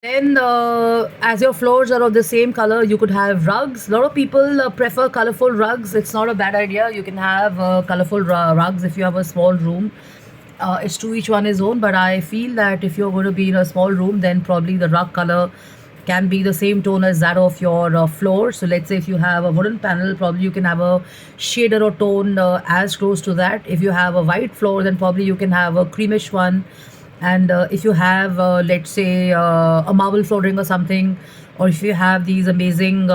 Then, as your floors are of the same color, you could have rugs. A lot of people prefer colorful rugs. It's not a bad idea. You can have colorful rugs if you have a small room. It's to each one his own, but I feel that if you're going to be in a small room, then probably the rug color can be the same tone as that of your floor. So let's say if you have a wooden panel, probably you can have a shader or tone as close to that. If you have a white floor, then probably you can have a creamish one. And if you have, let's say, a marble flooring or something, or if you have these amazing,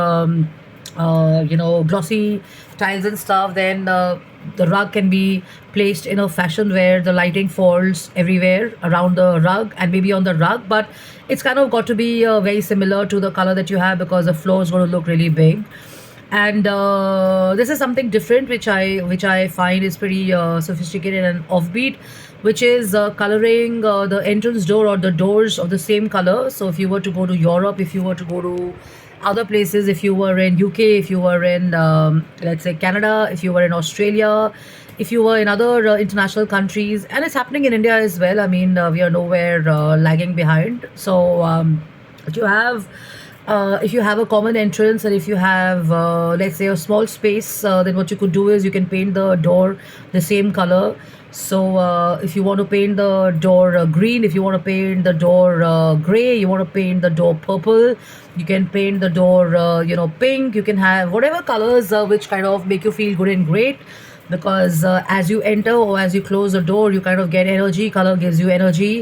glossy tiles and stuff, then the rug can be placed in a fashion where the lighting falls everywhere around the rug and maybe on the rug, but it's kind of got to be very similar to the color that you have because the floor is going to look really big. And this is something different which I find is pretty sophisticated and offbeat, which is coloring the entrance door or the doors of the same color. So if you were to go to Europe, if you were to go to other places, if you were in UK, if you were in let's say Canada, if you were in Australia, if you were in other international countries, and it's happening in India as well. I mean, we are nowhere lagging behind. So you have if you have a common entrance, and if you have let's say a small space, then what you could do is you can paint the door the same color. So if you want to paint the door green, if you want to paint the door gray, you want to paint the door purple, you can paint the door pink. You can have whatever colors which kind of make you feel good and great, because as you enter or as you close the door, you kind of get energy. Color gives you energy.